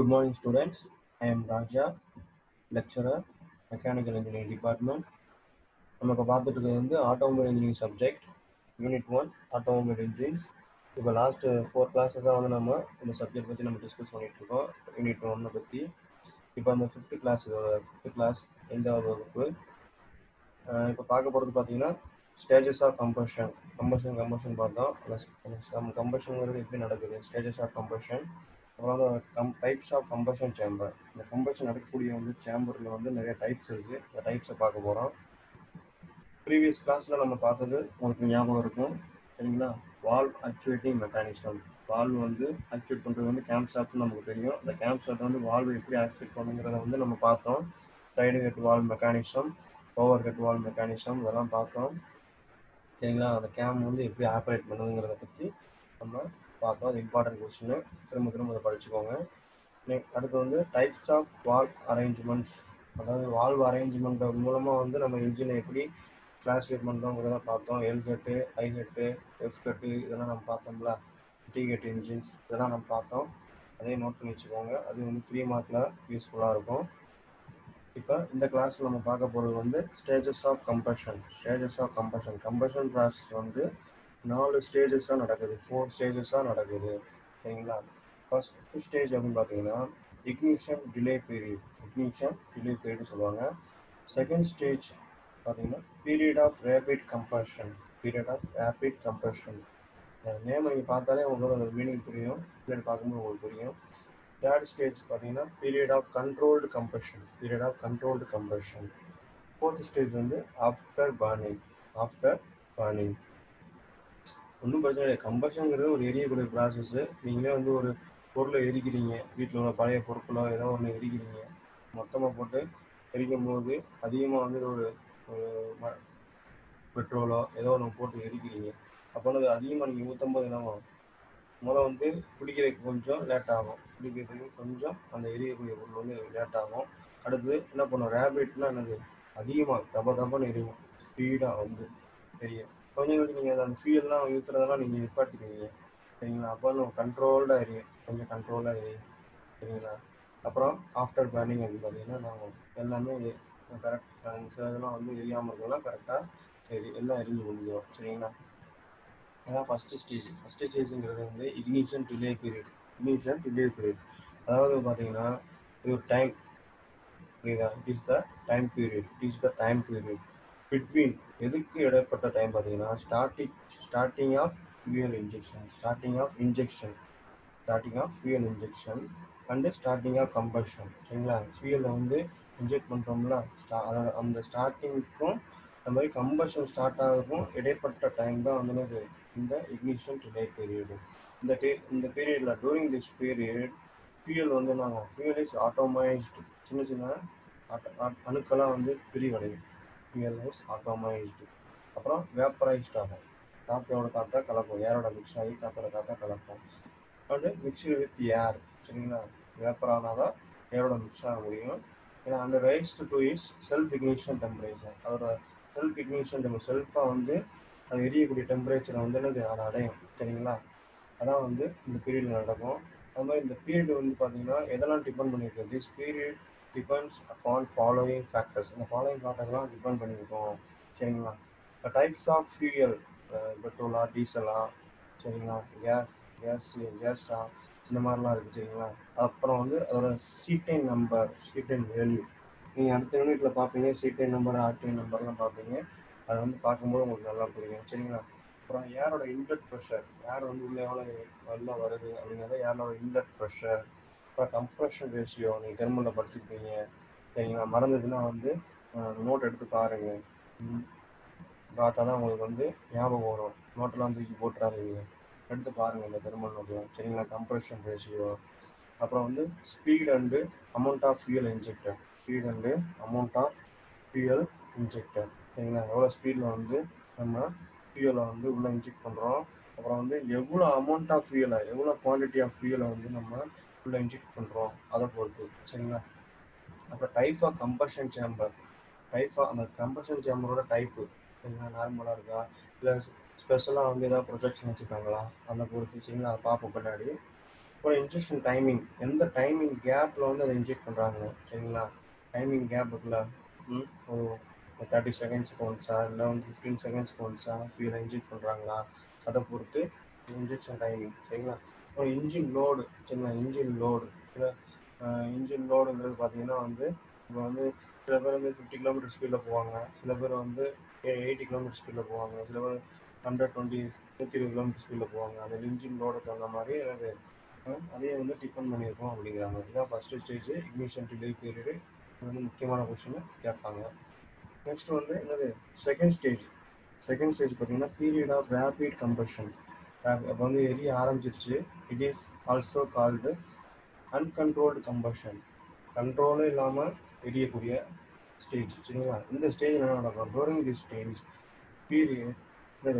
Good morning, students. I am Raja, lecturer, Mechanical Engineering Department. நமக்கு பார்த்துட்டு இருக்கிறது automobile engineering subject unit 1 automobile engines. இப்போ last 4 classes தான் வந்து நம்ம இந்த சப்ஜெக்ட் பற்றி நம்ம டிஸ்கஸ் பண்ணிட்டு இருக்கோம், யூனிட் 1 பற்றி. இப்போ அந்த ஃபிஃப்த் கிளாஸ் 5வது வகுப்பு. இப்போ பார்க்க போகிறது பார்த்தீங்கன்னா ஸ்டேஜஸ் ஆஃப் கம்பஷன் பார்த்தோம். கம்பஷன்ங்கிறது எப்படி நடக்குது, ஸ்டேஜஸ் ஆஃப் கம்பஷன். அப்புறம் டைப்ஸ் ஆஃப் கம்பஷன் சேம்பர். இந்த கம்பஷன் நடக்கக்கூடிய சேம்பரில் நிறைய டைப்ஸ் இருக்குது. இந்த டைப்ஸை பார்க்க போகிறோம். ப்ரீவியஸ் கிளாஸில் நம்ம பார்த்தது உங்களுக்கு ஞாபகம் இருக்கும், சரிங்களா? Valve actuating mechanism. Valve actuate பண்ணுறது கேம்ப் ஷாஃப்ட்னு நமக்கு தெரியும். அந்த கேம்ப் ஷாஃப்ட் வால்வ் எப்படி ஆக்சுவேட் பண்ணுங்கிறத நம்ம பார்த்தோம். Side head valve mechanism, overhead valve mechanism, இதெல்லாம் பார்த்தோம், சரிங்களா? அந்த கேம் எப்படி ஆப்ரேட் பண்ணுங்கிறத பற்றி நம்ம பார்த்தோம். அது இம்பார்ட்டன்ட் கொஸ்டின், திரும்ப அதை படிச்சுக்கோங்க. அடுத்து டைப்ஸ் ஆஃப் வால்வ் அரேஞ்ச்மெண்ட்ஸ். அதாவது வால்வ் அரேஞ்ச்மெண்ட் மூலமாக நம்ம இன்ஜினை எப்படி கிளாஸிஃபை பண்ணுறோங்கிறத பார்த்தோம். எல் கட்டு, ஐ கட்டு, எஃப் கட்டு, இதெல்லாம் நம்ம பார்த்தோம்ல. டி கட் இன்ஜின்ஸ் இதெல்லாம் நம்ம பார்த்தோம். அதையும் நோட் பண்ணி வச்சுக்கோங்க. அது 3 மார்க்கில் யூஸ்ஃபுல்லாக இருக்கும். இப்போ இந்த கிளாஸில் நம்ம பார்க்க போகிறது stages of combustion. Combustion process 4 ஸ்டேஜஸாக நடக்குது, 4 ஸ்டேஜஸாக நடக்குது, சரிங்களா? ஃபர்ஸ்ட் ஸ்டேஜ் அப்படின்னு பார்த்தீங்கன்னா இக்னிஷன் டிலே பீரியட் சொல்லுவாங்க. செகண்ட் ஸ்டேஜ் பார்த்தீங்கன்னா period of rapid combustion. Name நீங்கள் பார்த்தாலே உங்களுக்கு ஒரு மீனிங் புரியும், பீரியட் பார்க்கும்போது உங்களுக்கு புரியும். தேர்ட் ஸ்டேஜ் பார்த்தீங்கன்னா period of controlled combustion. Fourth stage after burning. ஒன்றும் பிரச்சனை இல்லை. கம்பஷன்ங்கிறது ஒரு எரியக்கூடிய ப்ராசஸ்ஸு. நீங்களே ஒரு பொருளை எரிக்கிறீங்க, வீட்டில் உள்ள பழைய பொருட்களோ ஏதோ ஒன்று எரிக்கிறீங்க. மொத்தமாக போட்டு எரிக்கும் போது அதிகமாக ஒரு பெட்ரோலோ ஏதோ ஒன்று போட்டு எரிக்கிறீங்க. அப்போ அது அதிகமாக நீங்கள் ஊற்றும்போது என்ன முதல் குடிக்கிறதுக்கு கொஞ்சம் லேட் ஆகும், கொஞ்சம் அந்த எரியக்கூடிய பொருள் லேட் ஆகும். அடுத்து என்ன பண்ணும், ரேபிட்னா என்னது, அதிகமாக தப்பன்னு எரியும், ஸ்பீடாக தெரியும். கொஞ்சம் நீங்கள் அந்த ஃபியூல்லாம் ஊற்றுறதெல்லாம் நீங்கள் நிப்பாட்டிக்குவீங்க, சரிங்களா? அப்போ நம்ம கண்ட்ரோல்டாக எரியும், சரிங்களா? அப்புறம் ஆஃப்டர் பர்னிங் அப்படின்னு பார்த்தீங்கன்னா நாங்கள் எல்லாமே கரெக்ட், சில இதெல்லாம் எரியாமல் இருக்கலாம், கரெக்டாக எல்லாம் எரிஞ்சு முடிஞ்சிடும், சரிங்களா? அதான் ஃபஸ்ட்டு ஸ்டேஜுங்கிறது இக்னிஷன் டிலே பீரியட். அதாவது பார்த்தீங்கன்னா இது ஒரு டைம், புரியுதா? It is the time period between. எதுக்கு இடைப்பட்ட டைம் பார்த்தீங்கன்னா starting of fuel injection and starting of combustion, சரிங்களா? ஃபியூயலை இன்ஜெக்ட் பண்ணுறோம்ல, அந்த ஸ்டார்டிங்க்கும் அந்த மாதிரி கம்பஷன் ஸ்டார்ட் ஆகிறதுக்கும் இடைப்பட்ட டைம் தான் இந்த இக்னிஷன் டிலே பீரியடு. இந்த பீரியடில் during this period fuel fuel is atomised. சின்ன அணுக்கெல்லாம் பிரிவடையும். Fuel is atomised. அப்புறம் வேப்பரைஸ்ட் ஆகும், காற்றா கலக்கும், ஏரோட மிக்ஸ் ஆகி காற்றா கலக்கும். அண்டு மிக்ஸ்டு வித் ஏர், சரிங்களா? வேப்பர் ஆனால் தான் ஏரோட மிக்ஸ் ஆக முடியும். ஏன்னா அந்த raised to is self ignition temperature. அதோட செல்ஃபாக அது எரியக்கூடிய டெம்பரேச்சரை என்னது அதை அடையும், சரிங்களா? அதான் இந்த பீரியட் நடக்கும். அது மாதிரி இந்த பீரியட் பார்த்தீங்கன்னா எதெல்லாம் டிபெண்ட் பண்ணியிருக்கு, this period depends upon following factors. இந்த ஃபாலோயிங் ஃபேக்டர்ஸ்லாம் டிபெண்ட் பண்ணியிருக்கோம், சரிங்களா? டைப்ஸ் ஆஃப் ஃபியூயல், பெட்ரோலா, டீசலா, சரிங்களா, கேஸா, இந்த மாதிரிலாம் இருக்குது, சரிங்களா? அப்புறம் அதோட சீட்டைன் வேல்யூ நீங்கள் அடுத்த யூனிட்டில் பார்ப்பீங்க. சீட்டைன் நம்பர், ஆர்டிஐ நம்பர்லாம் பார்ப்பீங்க. அதை பார்க்கும்போது உங்களுக்கு நல்லா புரியும், சரிங்களா? அப்புறம் ஏரோட இன்லெட் ப்ரெஷர், ஏர் உள்ளே எவ்வளோ வருது அப்படிங்கிறத ஏரோட இன்லெட் ப்ரெஷர். அப்புறம் கம்ப்ரெஷன் ரேஷியோ நீங்கள் தெர்மலில் படிச்சுருப்பீங்க, சரிங்களா? மறந்ததுன்னா நோட் எடுத்து பாருங்கள், பார்த்தா தான் உங்களுக்கு ஞாபகம் வரும். நோட்டெல்லாம் தூக்கி போட்டுறாதீங்க, எடுத்து பாருங்கள் இந்த தெர்மல் நோட்டில், சரிங்களா? Compression ratio. அப்புறம் speed and amount of fuel injector, சரிங்களா? எவ்வளோ ஸ்பீடில் நம்ம ஃபியூயலை உள்ளே இன்ஜெக்ட் பண்ணுறோம். அப்புறம் எவ்வளோ அமௌண்ட் ஆஃப் ஃபியூயலை, எவ்வளோ குவான்டிட்டி ஆஃப் ஃபியூயலை நம்ம உள்ளே இன்ஜெக்ட் பண்ணுறோம் அதை பொறுத்து, சரிங்களா? அப்புறம் டைப் ஆஃப் கம்பஷன் சேம்பர். அந்த கம்பஷன் சேம்பரோட டைப்பு, சரிங்களா? நார்மலாக இருக்கா இல்லை ஸ்பெஷலாக ஏதாவது ப்ரொஜெக்ஷன் வச்சுருக்காங்களா, அதை பொறுத்து, சரிங்களா? அதை பார்ப்போம் பின்னாடி. அப்புறம் இன்ஜெக்ஷன் டைமிங், எந்த டைமிங் கேப்பில் வந்து அதை இன்ஜெக்ட் பண்ணுறாங்க சரிங்களா. டைமிங் கேப் இருக்குல்ல, ஒரு 30 செகண்ட்ஸ்க்கு ஒன்ஸா இல்லை வந்து 15 செகண்ட்ஸ்க்கு ஒன்ஸா ஃபியூலை இன்ஜெக்ட் பண்ணுறாங்களா, அதை பொறுத்து இன்ஜெக்ஷன் டைமிங் சரிங்களா. அப்புறம் இன்ஜின் லோடு சரிங்களா. இன்ஜின் லோடு இன்ஜின் லோடுங்கிறது பார்த்தீங்கன்னா வந்து இப்போ வந்து சில பேர் வந்து 50 கிலோமீட்டர் ஸ்பீடில் போவாங்க, சில பேர் வந்து 80 கிலோமீட்டர் ஸ்பீடில் போவாங்க, சில பேர் 120 120 கிலோமீட்டர் ஸ்பீடில் போவாங்க. அந்த இன்ஜின் லோடு தகுந்த மாதிரி அது அதே வந்து டிபெண்ட் பண்ணியிருக்கோம் அப்படிங்கிறாங்க. இதுதான் first stage ignition delay period. இது வந்து முக்கியமான கொஸ்டின் கேட்பாங்க. நெக்ஸ்ட் வந்து என்னது செகண்ட் ஸ்டேஜ். செகண்ட் ஸ்டேஜ் பார்த்தீங்கன்னா பீரியட் ஆஃப் ரேபிட் கம்பஷன். அப்போ வந்து எரிய ஆரம்பிச்சிருச்சு. It is also called uncontrolled combustion. கண்ட்ரோலும் இல்லாமல் எரியக்கூடிய ஸ்டேஜ் சரிங்களா. இந்த ஸ்டேஜ் என்ன நடக்கும், during this stage period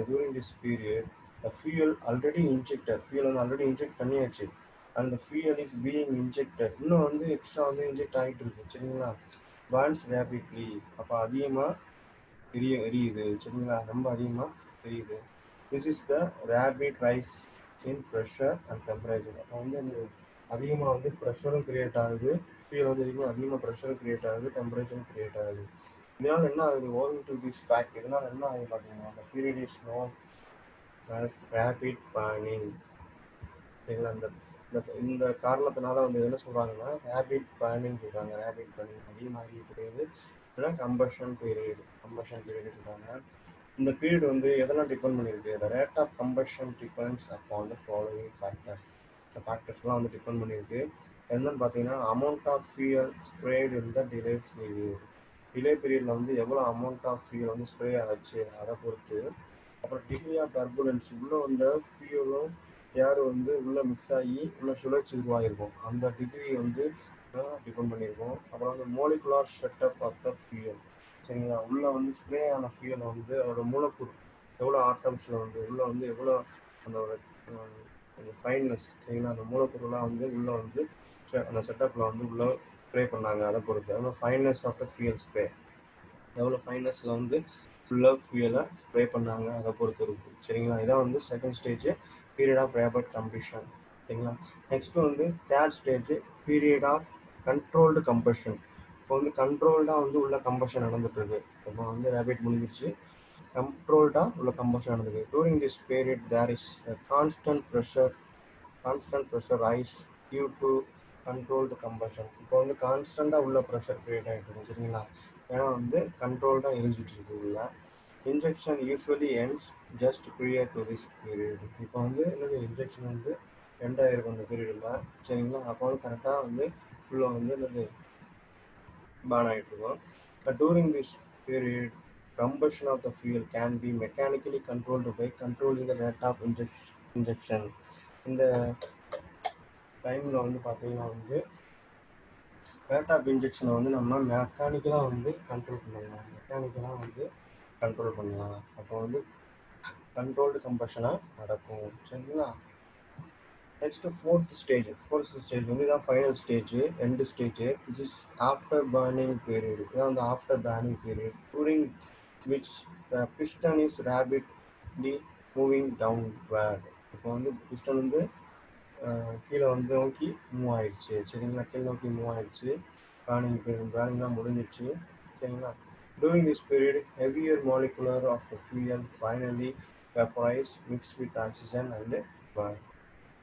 during this period the fuel already injected, fuel வந்து ஆல்ரெடி இன்ஜெக்ட் பண்ணியாச்சு, and the fuel is being injected, இன்னும் வந்து எக்ஸ்ட்ரா வந்து இன்ஜெக்ட் ஆகிட்டு இருக்கு சரிங்களா. burns rapidly, அப்போ அதிகமாக எரியுது சரிங்களா, ரொம்ப அதிகமாக எரியுது. this is the rapid rise in pressure and temperature. அப்போ வந்து அதிகமாக வந்து ப்ரெஷரும் கிரியேட் ஆகுது, ஃபியூல் வந்து அதிகமாக ப்ரெஷரும் கிரியேட் ஆகுது, டெம்பரேச்சரும் கிரியேட் ஆகுது. இதனால என்ன ஆகுது, ஓவிங் டு திஸ் ஃபேக்ட், இதனால என்ன ஆகுது பார்த்தீங்கன்னா அந்த period is known as rapid burning சரிங்களா. இந்த காரணத்தினால வந்து என்ன சொல்கிறாங்கன்னா ரேபிட் பர்னிங் சொல்கிறாங்க. ரேபிட் பர்னிங் அதிகமாகி கிடையாது, இல்லைனா கம்பஷன் பீரியட் சொல்கிறாங்க. இந்த பீரியட் வந்து எதெல்லாம் டிபெண்ட் பண்ணியிருக்கு, the rate of combustion depends upon the following factors. இந்த ஃபேக்டர்ஸ்லாம் வந்து டிபெண்ட் பண்ணியிருக்கு. என்னன்னு பார்த்தீங்கன்னா amount of fuel sprayed in the delay period. Delay பீரியடில் வந்து எவ்வளோ அமௌண்ட் ஆஃப் ஃபியூல் வந்து ஸ்ப்ரே ஆச்சு அதை பொறுத்து. அப்புறம் டிகிரி ஆஃப் டர்புலன்ஸ், உள்ளே வந்த ஃபியூலும் ஏர் வந்து உள்ளே மிக்ஸ் ஆகி உள்ள சுழற்சி உருவாகிருக்கும், அந்த டிகிரி வந்து டிபெண்ட் பண்ணியிருக்கோம். அப்புறம் வந்து மோலிகுலார் செட்டப் ஆஃப் த ஃபியூல் சரிங்களா. உள்ளே வந்து ஸ்ப்ரே ஆன ஃபியூலை வந்து அதோட மூலக்கூறு எவ்வளோ ஆட்டம்ஸில் வந்து உள்ளே வந்து எவ்வளோ அந்த ஃபைன்னஸ் சரிங்களா, அந்த மூலக்கூறுலாம் வந்து உள்ளே வந்து அந்த செட்டப்பில் வந்து உள்ளே ஸ்ப்ரே பண்ணாங்க, அதை பொறுத்து. அதனால் fineness of the fuel spray, எவ்வளோ ஃபைனஸில் வந்து ஃபுல்லாக ஃபியூலை ஸ்ப்ரே பண்ணாங்க அதை பொறுத்து இருக்குது சரிங்களா. இதான் வந்து second stage period of rapid combustion சரிங்களா. நெக்ஸ்ட்டு வந்து third stage period of controlled combustion. இப்போ வந்து கண்ட்ரோல்டாக வந்து உள்ள கம்பஷன் நடந்துட்டுருக்கு. இப்போ வந்து ரேபிட் முடிஞ்சிருச்சு, கண்ட்ரோல்டாக உள்ள கம்பஷன் நடந்தது. During this period there is constant pressure rise due to controlled combustion. இப்போ வந்து கான்ஸ்டண்ட்டாக உள்ள ப்ரெஷர் க்ரியேட் ஆகிட்டு இருக்கும் சரிங்களா, ஏன்னா வந்து கண்ட்ரோல்டாக எரிஞ்சிட்டு இருக்கு உள்ள. Injection usually ends just prior to this period. இப்போ வந்து என்னது இன்ஜெக்ஷன் வந்து எண்ட் ஆகிருக்கும் அந்த பீரியடில் சரிங்களா. அப்போ வந்து கரெக்டாக வந்து உள்ள வந்து என்னது burn ஆகிட்டு இருக்கும். But during this period, combustion of the fuel can be mechanically controlled by controlling the rate of injection. இந்த டைமில் வந்து பார்த்தீங்கன்னா வந்து ரேட் ஆஃப் இன்ஜெக்ஷனை வந்து நம்ம மெக்கானிக்கலாக வந்து கண்ட்ரோல் பண்ணலாம். அப்போ வந்து கண்ட்ரோல்டு கம்பஷனாக நடக்கும் சரிங்களா. நெக்ஸ்ட் ஃபோர்த் ஸ்டேஜ் வந்து இதான் final stage, end stage. This is after burning period. இதான் வந்து after burning period, during which piston is rapidly moving downward. இப்போ வந்து பிஸ்டன் வந்து கீழே வந்து நோக்கி மூவ் ஆயிடுச்சு சரிங்களா, கீழே நோக்கி மூவ் ஆயிடுச்சு. பர்னிங்லாம் முடிஞ்சிடுச்சு சரிங்களா. During this period heavier molecular of the fuel finally vaporise mix with oxygen and burn.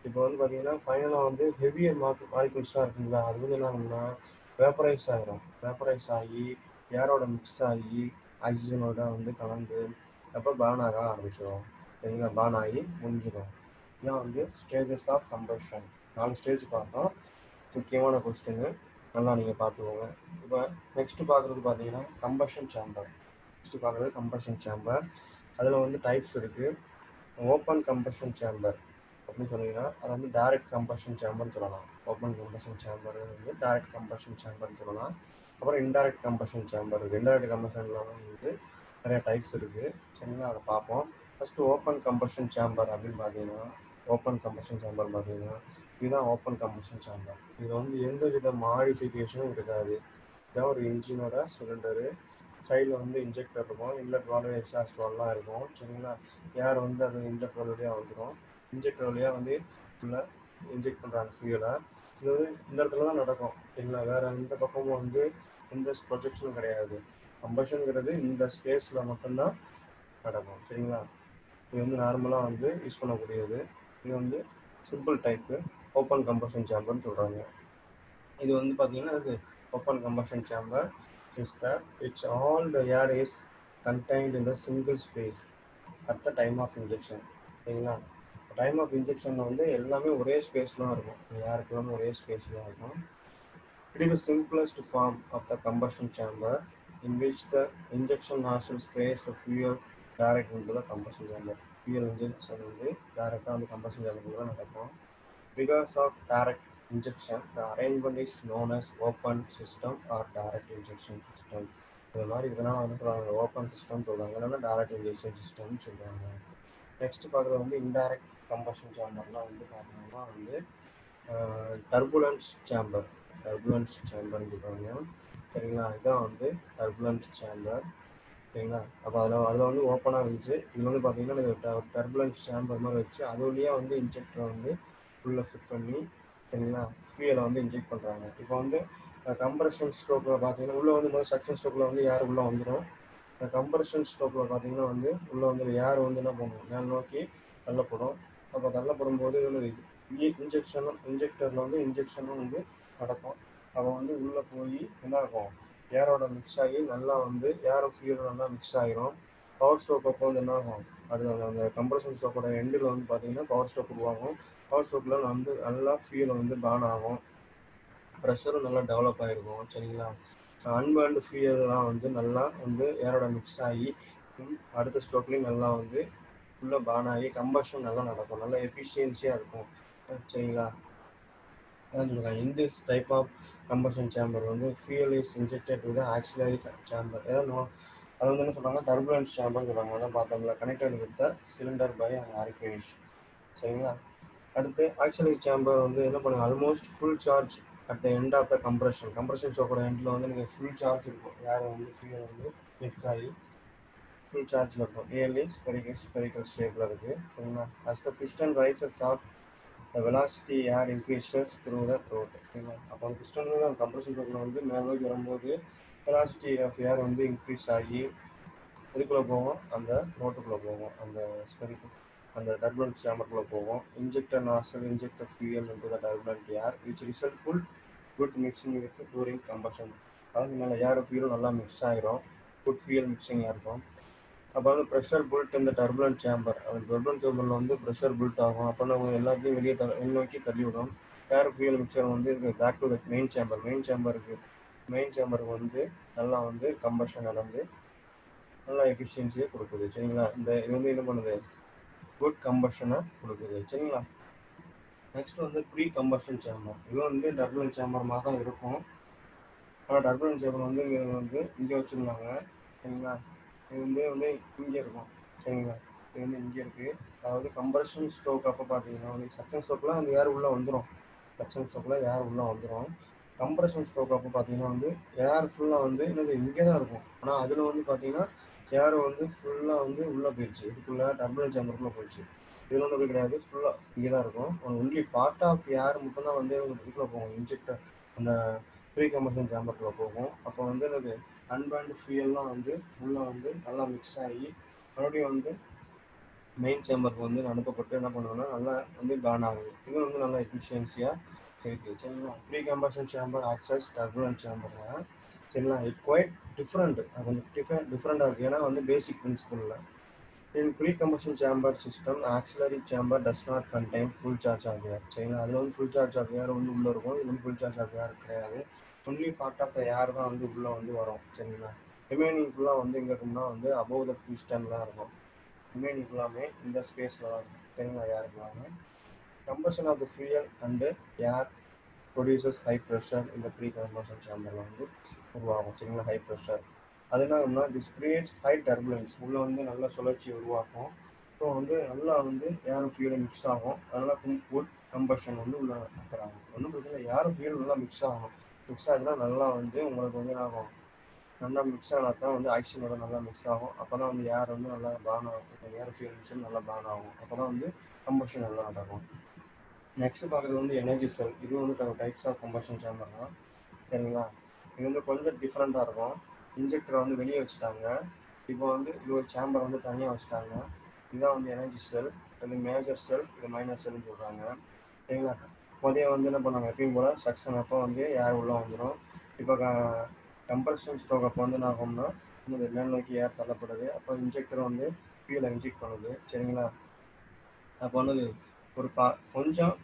இப்போ வந்து பார்த்தீங்கன்னா ஃபைனலாக வந்து ஹெவியர் மாலிகுல்ஸாக இருக்குங்களா, அது வந்து என்ன ஆகும்னா வேப்பரைஸ் ஆகி ஏரோட மிக்ஸ் ஆகி ஆக்சிஜனோட வந்து கலந்து அப்போ பர்ன் ஆக ஆரம்பிச்சிடும் சரிங்களா, பர்ன் ஆகி முடிஞ்சிடும். இதான் வந்து ஸ்டேஜஸ் ஆஃப் கம்பஷன். 4 ஸ்டேஜ் பார்த்தோம், முக்கியமான கொஸ்டின்னு நல்லா நீங்கள் பார்த்துக்கோங்க. இப்போ நெக்ஸ்ட்டு பார்க்குறது பார்த்தீங்கன்னா கம்பஷன் சேம்பர். அதில் வந்து டைப்ஸ் இருக்குது. ஓப்பன் கம்பஷன் சேம்பர் அப்படின்னு சொன்னீங்கன்னா அது வந்து டைரக்ட் கம்பஷன் சேம்பர்னு சொல்லலாம். ஓப்பன் கம்பஷன் சேம்பர் வந்து டைரக்ட் கம்பஷன் சேம்பர்னு சொல்லலாம். அப்புறம் இன்டைரக்ட் கம்பஷன் சேம்பர் இருக்குது. இன்டைரக்ட் கம்பஷனில் வந்து நிறைய டைப்ஸ் இருக்குது சரிங்களா, அதை பார்ப்போம். ஃபஸ்ட்டு ஓப்பன் கம்பஷன் சேம்பர் அப்படின்னு பார்த்தீங்கன்னா இதுதான் ஓப்பன் கம்பஷன் சேம்பர். இது வந்து எந்த வித மாடிஃபிகேஷனும் இருக்காது. இதான் ஒரு இன்ஜினோட சிலிண்டரு, சைடில் வந்து இன்ஜெக்டர் இருக்கும், இன்லெட் வால்வு எக்ஸாஸ்ட் வால்வ்லாம் இருக்கும் சரிங்களா. ஏர் வந்து அது இன்ஜெக்டர் வழியாக வந்துடும், இன்ஜெக்டர் வழியாக வந்து ஃபுல்லாக இன்ஜெக்ட் பண்ணுறாங்க ஃபியூலை. இது வந்து இந்த இடத்துல தான் நடக்கும் சரிங்களா, வேறு எந்த பக்கமும் வந்து எந்த ப்ரொஜெக்ஷனும் கிடையாது. கம்பஷனுங்கிறது இந்த ஸ்பேஸில் மட்டும்தான் நடக்கும் சரிங்களா. இது வந்து நார்மலாக வந்து யூஸ் பண்ணக்கூடியது. இது வந்து சிம்பிள் டைப்பு ஓப்பன் கம்பஷன் சேம்பர்னு சொல்கிறாங்க. இது வந்து பார்த்தீங்கன்னா இது open combustion chamber is that which all the air is contained in the single space at the time of injection சரிங்களா. டைம் ஆஃப் இன்ஜெக்ஷனில் வந்து எல்லாமே ஒரே ஸ்பேஸில் தான் இருக்கும், ஏருக்கு எல்லாமே ஒரே ஸ்பேஸில் தான் இருக்கும். It is the simplest form of the combustion chamber in which the injection nozzle sprays the fuel direct into the combustion chamber. Fuel injection வந்து டைரெக்டாக வந்து கம்பஷன் சேம்பருக்குள்ள தான் நடக்கும். Because of direct injection, the arrangement is known as open system or direct injection system. இது மாதிரி இதனால் வந்து சொல்லுவாங்க ஓப்பன் சிஸ்டம் சொல்லுவாங்க, இல்லைன்னா டைரக்ட் இன்ஜெக்ஷன் சிஸ்டம்னு சொல்லுவாங்க. நெக்ஸ்ட் பார்க்குறது வந்து இன்டைரக்ட் கம்பஷன் சேம்பர்லாம் வந்து பார்த்தீங்கன்னா வந்து டர்புலன்ஸ் சேம்பர். டர்புலன்ஸ் சேம்பர்னு சொல்லுவாங்க சரிங்களா. இதுதான் வந்து டர்புலன்ஸ் சேம்பர் சரிங்களா. அப்போ அதில் வந்து ஓப்பனாக இருந்துச்சு. இதில் வந்து பார்த்தீங்கன்னா டர்புலன்ஸ் சேம்பர் மாதிரி வச்சு அது வழியாக வந்து இன்ஜெக்டரை வந்து உள்ளே ஃபிட் பண்ணி சரிங்களா ஃபியூலை வந்து இன்ஜெக்ட் பண்ணுறாங்க. இப்போ வந்து கம்ப்ரஷன் ஸ்ட்ரோக்கில் பார்த்தீங்கன்னா உள்ளே வந்து முதல் சக்ஷன் ஸ்ட்ரோக்கில் வந்து ஏர் உள்ளே வந்துடும். கம்ப்ரஷன் ஸ்ட்ரோக்கில் பார்த்தீங்கன்னா வந்து உள்ளே வந்து ஏர் வந்து என்ன பண்ணும், மேல் நோக்கி தள்ளப்படும். அப்போ தள்ளப்படும் போது இன்ஜெக்டரில் வந்து இன்ஜெக்ஷனும் வந்து நடக்கும். அப்போ வந்து உள்ளே போய் என்ன இருக்கும், ஏரோட மிக்ஸ் ஆகி நல்லா வந்து ஏரோ ஃபியூல் நல்லா மிக்ஸ் ஆகிரும். பவர் ஸ்ட்ரோக் அப்போ வந்து என்ன ஆகும், அது அந்த கம்ப்ரஷன் ஸ்ட்ரோக்கோட எண்டில் வந்து பார்த்தீங்கன்னா பவர் ஸ்ட்ரோக் உருவாகும். பவர் ஸ்ட்ரோக்கில் வந்து நல்லா ஃபியூலை வந்து பான் ஆகும், ப்ரெஷரும் நல்லா டெவலப் ஆகிருக்கும் சரிங்களா. அன்பர்ன்டு ஃபியூல்லாம் வந்து நல்லா வந்து ஏரோட மிக்ஸ் ஆகி அடுத்த ஸ்ட்ரோக்லேயும் நல்லா வந்து ஃபுல்லாக பான் ஆகி கம்பஷன் நல்லா நடக்கும், நல்லா எஃபிஷியன்சியாக இருக்கும் சரிங்களா. அதான் சொல்லுறாங்க இந்த டைப் ஆஃப் கம்பஷன் சேம்பர் வந்து fuel is injected with auxiliary chamber. ஏதாவது அது வந்து என்ன சொல்கிறாங்க டர்புலன்ஸ் சேம்பர்னு சொல்கிறாங்க. அதான் பார்த்தோம்ல connected with the cylinder by and orifice சரிங்களா. அடுத்து ஆக்சிலரி சேம்பர் வந்து என்ன பண்ணுங்க almost full charge at the end of the compression ஸ்ட்ரோக்கோட எண்டில் வந்து நீங்கள் ஃபுல் சார்ஜ் இருக்கும், ஏர் வந்து ஃபியூல் வந்து மிக்ஸ் ஆகி ஃபுல் சார்ஜில் இருக்கும். நியர்லி ஸ்பெரிக்கல் ஷேப்பில் இருக்குது சரிங்களா. As the piston rises of the velocity air increases through the throat சரிங்களா. அப்போ அந்த பிஸ்டன் வந்து அந்த கம்ப்ரஷன் ஸ்ட்ரோக்கில் வந்து மேலே நோக்கி வரும்போது வெலாசிட்டி ஆஃப் ஏர் வந்து இன்க்ரீஸ் ஆகி இதுக்குள்ளே போகும், அந்த ரோட்டுக்குள்ளே போகும், அந்த ஸ்பெரிக்கல் அந்த டர்புலன்ட் சேம்பருக்குள்ளே போகும். Injector nozzle inject fuel into the turbulent air which result full good mixing with during combustion. அதாவது மேலே ஏர் ஃபியூலும் நல்லா மிக்ஸ் ஆகிரும், குட் ஃபியூயல் மிக்சிங்காக இருக்கும். அப்போ வந்து ப்ரெஷர் புல்ட் இந்த டர்புலன்ட் சேம்பர், அந்த டர்புலன்ட் சேம்பரில் வந்து ப்ரெஷர் புல்ட் ஆகும். அப்போ நம்ம எல்லாத்தையும் வெளியே நோக்கி தள்ளி விடும். ஏர் ஃபியூயல் மிக்சர் வந்து பேக் டு த மெயின் சேம்பருக்கு வந்து நல்லா வந்து கம்பஷன் நடந்து நல்லா எஃபிஷியன்சியை கொடுக்குது சரிங்களா. இது வந்து என்ன பண்ணுது, குட் கம்பஷனை கொடுக்குது சரிங்களா. நெக்ஸ்ட் வந்து ப்ரீ கம்பஷன் சேம்பர். இது வந்து டர்புலன்ட் சேம்பர் மாதிரி தான் இருக்கும். ஆனால் டர்புலன்ட் சேம்பர் வந்து இங்கே வச்சுருந்தாங்க சரிங்களா. இது வந்து இங்கே இருக்கும் சரிங்களா. இது வந்து இங்கே இருக்குது. அதாவது கம்ப்ரஷன் ஸ்ட்ரோக் அப்போ பார்த்தீங்கன்னா வந்து சக்ஷன் ஸ்ட்ரோக்கில் அந்த ஏர் உள்ளே வந்துடும், கம்ப்ரஷன் ஸ்ட்ரோக் அப்போ பார்த்தீங்கன்னா வந்து ஏர் ஃபுல்லாக வந்து இங்கே தான் இருக்கும். ஆனால் அதில் வந்து பார்த்தீங்கன்னா ஏர் வந்து ஃபுல்லாக வந்து உள்ளே போயிடுச்சு, இதுக்குள்ளே டர்புலன்ட் சேம்பருக்குள்ளே போயிடுச்சு. இதில் வந்து அப்படி கிடையாது, ஃபுல்லாக இங்கே தான் இருக்கும். ஒன்லி பார்ட் ஆஃப் ஏர் மட்டும்தான் வந்து இதுக்குள்ளே போகும், இன்ஜெக்டர் அந்த ப்ரீ கம்பஷன் சேம்பருக்குள்ளே போகும். அப்போ வந்து அன்பேண்ட் ஃபியூல்லாம் வந்து உள்ளே வந்து நல்லா மிக்ஸ் ஆகி மறுபடியும் வந்து மெயின் சேம்பருக்கு வந்து அனுப்பப்பட்டு என்ன பண்ணுவோம்னா நல்லா வந்து பேர்ன் ஆகுது. இது வந்து நல்லா எஃபிஷியன்சியாக இருக்குது சரிங்களா. Pre combustion chamber access turbulent chamber சரிங்களா. இட் குவைட் டிஃப்ரெண்ட், அது கொஞ்சம் டிஃப்ரெண்ட்டாக இருக்குது. ஏன்னா வந்து பேசிக் பிரின்சிபலில் in pre combustion chamber system auxiliary chamber does not contain full charge of air சரிங்களா. அதில் வந்து ஃபுல் சார்ஜ் ஆஃப் ஏர் வந்து உள்ளே இருக்கும், இது வந்து ஃபுல் சார்ஜ் ஆஃப் ஏர் கிடையாது. ஒன்லி பார்ட் ஆஃப் த ஏர் தான் வந்து உள்ளே வந்து வரும் சரிங்களா. ரிமைனிங் ஃபுல்லாக வந்து எங்கே இருக்கும்னா வந்து அபவ் த பிஸ்டன்லாம் இருக்கும். ரிமைனிங் ஃபுல்லாமே இந்த ஸ்பேஸில் தான் இருக்கும் சரிங்களா. ஏர் ஃபுல்லாமே combustion of the fuel and air produces high pressure இந்த ப்ரீ கம்பஷன் சேம்பரில் வந்து உருவாகும் சரிங்களா. ஹை ப்ரெஷர் அது என்ன ஆகும்னா திஸ் கிரியேட்ஸ் ஹை டர்புலன்ஸ், உள்ளே வந்து நல்ல சுழற்சி உருவாக்கும். ஸோ வந்து நல்லா வந்து ஏர் ஃபியூலும் மிக்ஸ் ஆகும், அதனால் குட் கம்பஷன் வந்து உள்ள நடக்கிறாங்க. ஒன்றும் பிரச்சனை இல்லை, ஏர் ஃபியூல் நல்லா மிக்ஸ் ஆகணும். மிக்ஸ் ஆகுதுன்னா நல்லா வந்து உங்களுக்கு வந்து ஆகும், நல்லா மிக்ஸ் ஆனால் தான் வந்து ஆக்சிஜனோட நல்லா மிக்ஸ் ஆகும். அப்போ தான் வந்து ஏர் வந்து நல்லா பான் ஆகும், ஏர் ஃபியூல் மிக்சர் நல்லா பான் ஆகும். அப்போ தான் வந்து கம்பஷன் நல்லா நடக்கும். நெக்ஸ்ட் பார்க்குறது வந்து எனர்ஜி செல். இது வந்து டைப்ஸ் ஆஃப் கம்பஷன் சேம்பர் தான், சரிங்களா. இது வந்து கொஞ்சம் டிஃப்ரெண்ட்டாக இருக்கும். இன்ஜெக்டரை வந்து வெளியே வச்சுட்டாங்க, இப்போ வந்து இது ஒரு சேம்பர் வந்து தனியாக வச்சுட்டாங்க. இதுதான் வந்து எனர்ஜி செல். இது மேஜர் செல், இது மைனர் செல்னு சொல்கிறாங்க, சரிங்களா. முதல்ல வந்து என்ன பண்ணாங்க, எப்பயும் போல் சக்ஷன் அப்போ வந்து ஏர் உள்ளே வந்துடும். இப்போ கம்பல்ஷன் ஸ்ட்ரோக் அப்போ வந்து என்ன ஆகும்னா இந்த மேல் நோக்கி ஏர் தள்ளப்படுது. அப்போ இன்ஜெக்டர் வந்து ஃபியூலை இன்ஜெக்ட் பண்ணுது, சரிங்களா. அப்போ வந்து ஒரு கொஞ்சம்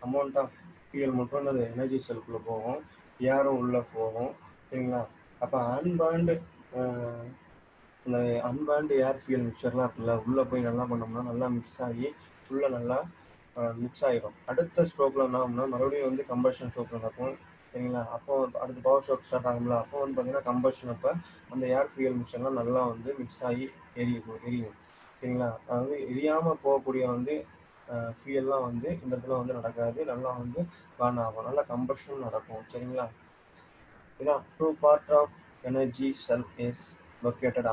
அமௌண்ட் ஆஃப் ஃபியூல் மட்டும் அந்த எனர்ஜி செல்குள்ளே போகும், ஏரும் உள்ளே போகும், சரிங்களா. அப்போ இந்த அன்பேண்ட் ஏர் ஃபியூல் மிக்சர்லாம் இருக்குல்ல, உள்ளே போய் நல்லா பண்ணோம்னா நல்லா மிக்ஸ் ஆகி உள்ளே நல்லா மிக்ஸ் ஆகிடும். அடுத்த ஸ்ட்ரோக்கில் என்ன ஆகும்னா மறுபடியும் வந்து கம்பஷன் ஸ்ட்ரோக் நடக்கும், சரிங்களா. அப்போ அடுத்த பவர் ஸ்ட்ரோக் ஸ்டார்ட் ஆகும்ல, அப்போ வந்து பார்த்தீங்கன்னா கம்பஷன் அப்போ அந்த ஏர் ஃபியூல் மிக்சர்லாம் நல்லா வந்து மிக்ஸ் ஆகி எரியும், சரிங்களா. அதாவது எரியாமல் போகக்கூடிய வந்து ஃபியூல்லாம் வந்து இந்த இடத்துல வந்து நடக்காது, நல்லா வந்து பர்ன் ஆகும், நல்லா கம்பஷன் நடக்கும், சரிங்களா. இதான் two part of energy cell is located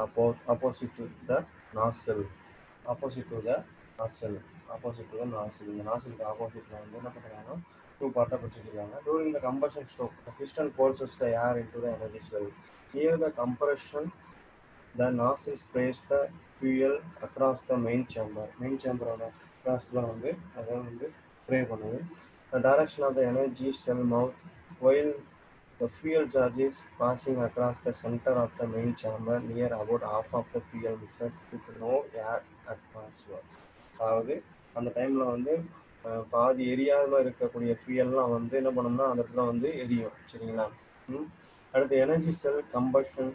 opposite to the nozzle. opposite to the nozzle. இந்த நாசிலுக்கு ஆப்போசிட்ல வந்து என்ன பண்ணுறாங்கன்னா டூ பார்ட்டாக பிரிச்சுருக்காங்க. During the combustion stroke, the piston pulses the air into the energy cell. Near the compression, the nozzle sprays the fuel across the main chamber. Main சேம்பரோட கிராஸ்லாம் வந்து அதை வந்து ஸ்ப்ரே பண்ணுது. The direction of the energy cell mouth, while the fuel charge is passing across the center of the main chamber near about half of the fuel mixes with no air atmosphere. அதாவது அந்த டைமில் வந்து பாதி எரியாமல் இருக்கக்கூடிய ஃபியூல்லாம் வந்து என்ன பண்ணோம்னா அந்த இடத்துல வந்து எரியும், சரிங்களா. அடுத்து energy cell combustion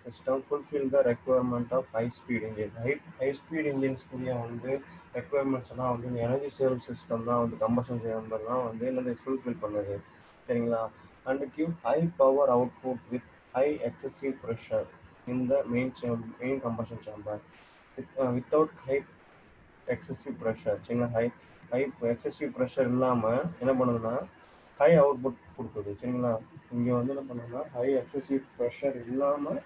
system fulfil the requirement of high speed engine. High speed இன்ஜின்ஸ்க்குரிய வந்து ரெக்குவயர்மெண்ட்ஸ் எல்லாம் வந்து இந்த எனர்ஜி செல் சிஸ்டம் தான் வந்து கம்பஷன் சேம்பர் தான் வந்து என்னது ஃபுல்ஃபில் பண்ணுது, சரிங்களா. And give high power output with high excessive pressure in the main combustion chamber. Without high excessive pressure, சரிங்களா, high excessive pressure இல்லாமல் என்ன பண்ணுதுன்னா ஹை அவுட்புட் கொடுக்குது, சரிங்களா. இங்கே வந்து என்ன பண்ணுதுன்னா ஹை எக்ஸசிவ் ப்ரெஷர் இல்லாமல்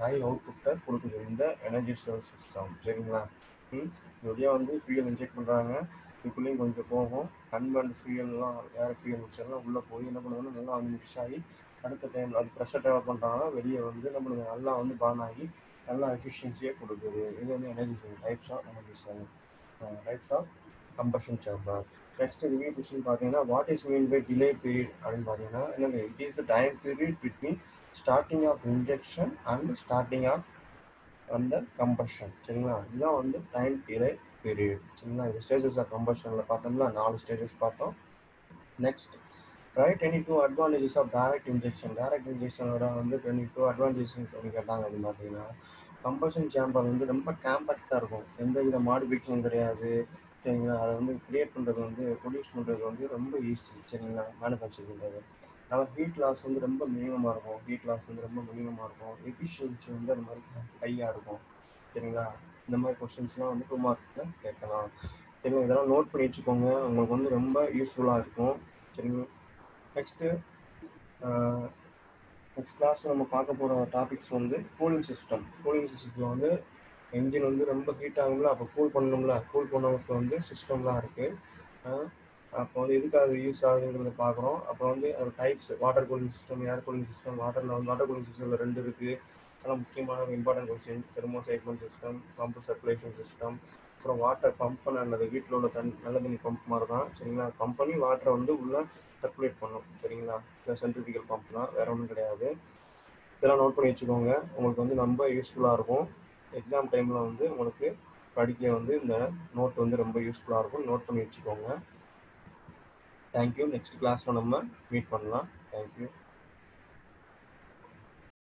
ஹை அவுட்புட்டை கொடுக்குது இந்த எனர்ஜி செல் சிஸ்டம், சரிங்களா. இதோடய வந்து ஃபியூல் இன்ஜெக்ட் பண்ணுறாங்க, இதுக்குள்ளேயும் கொஞ்சம் போகும், அன்பண்ட் ஃபியூல்லாம் ஏர் ஃபியூல் மிக்சர்லாம் உள்ளே போய் என்ன பண்ணுவோம்னா நல்லா வந்து மிக்ஸ் ஆகி அடுத்த டைம் அது ப்ரெஷர் டெவலப் பண்ணுறாங்கன்னா வெளியே வந்து என்ன பண்ணுது நல்லா வந்து பர்ன் ஆகி நல்லா எஃபிஷியன்சியாக கொடுக்குது. இது வந்து energy cell types of energy cell, types of combustion chamber. Next review question பார்த்தீங்கன்னா what is mean by delay period அப்படின்னு பார்த்தீங்கன்னா என்னங்க, it is the time period between starting of injection and starting of அந்த combustion, சரிங்களா. இதுதான் வந்து time delay period, சரிங்களா. இது ஸ்டேஜஸ் ஆஃப் கம்பஷனில் பார்த்தோம்னா 4 ஸ்டேஜஸ் பார்த்தோம். Next write any 2 advantages of direct injection. Direct இன்ஜெக்ஷனோட வந்து 22 அட்வான்டேஜஸ் சொல்லி கேட்டாங்க அப்படின்னு பார்த்தீங்கன்னா கம்பஷன் சேம்பர் வந்து ரொம்ப காம்பேக்டாக இருக்கும், எந்த வித மாடிஃபிகேஷன் கிடையாது, சரிங்களா. அதை வந்து கிரியேட் பண்ணுறது வந்து ப்ரொடியூஸ் பண்ணுறது வந்து ரொம்ப ஈஸி, சரிங்களா. மேனுஃபேக்சர் பண்ணுறது அதனால் ஹீட் லாஸ் வந்து ரொம்ப மினிமமாக இருக்கும், எஃபிஷியன்சி வந்து அது மாதிரி ஹையாக இருக்கும், சரிங்களா. இந்த மாதிரி கொஸ்டின்ஸ்லாம் வந்து 2 மார்க்கில் கேட்கலாம், சரிங்களா. இதெல்லாம் நோட் பண்ணி வச்சுக்கோங்க, உங்களுக்கு வந்து ரொம்ப யூஸ்ஃபுல்லாக இருக்கும், சரிங்களா. நெக்ஸ்ட் கிளாஸில் நம்ம பார்க்க போகிற டாபிக்ஸ் வந்து கூலிங் சிஸ்டத்தில் வந்து என்ஜின் வந்து ரொம்ப ஹீட் ஆகும்ல, அப்போ கூல் பண்ணவங்களுக்கு வந்து சிஸ்டம்லாம் இருக்குது. அப்போ வந்து எதுக்கு அது யூஸ் ஆகுதுங்கிறத பார்க்குறோம். அப்புறம் வந்து அது types water cooling system, air cooling system. Water cooling சிஸ்டமில் 2 இருக்குது, அதெல்லாம் முக்கியமான important question. Thermocycling system, pump circulation system. அப்புறம் வாட்டர் பம்ப் நல்லது, வீட்டில் உள்ள நல்ல தண்ணி பம்ப் மாதிரி தான், சரிங்களா. பம்ப் பண்ணி வாட்டரை வந்து உள்ளே சர்க்குலேட் பண்ணும், சரிங்களா. சென்ட்ரிஃபியூகல் பம்ப் தான், வேறு ஒன்றும் கிடையாது. இதெல்லாம் நோட் பண்ணி வச்சுக்கோங்க, உங்களுக்கு வந்து ரொம்ப யூஸ்ஃபுல்லாக இருக்கும். எக்ஸாம் டைமில் வந்து உங்களுக்கு படிக்க வந்து இந்த நோட் வந்து ரொம்ப யூஸ்ஃபுல்லாக இருக்கும், நோட் பண்ணி வச்சுக்கோங்க. தேங்க்யூ. நெக்ஸ்ட் கிளாஸில் நம்ம மீட் பண்ணலாம். தேங்க்யூ.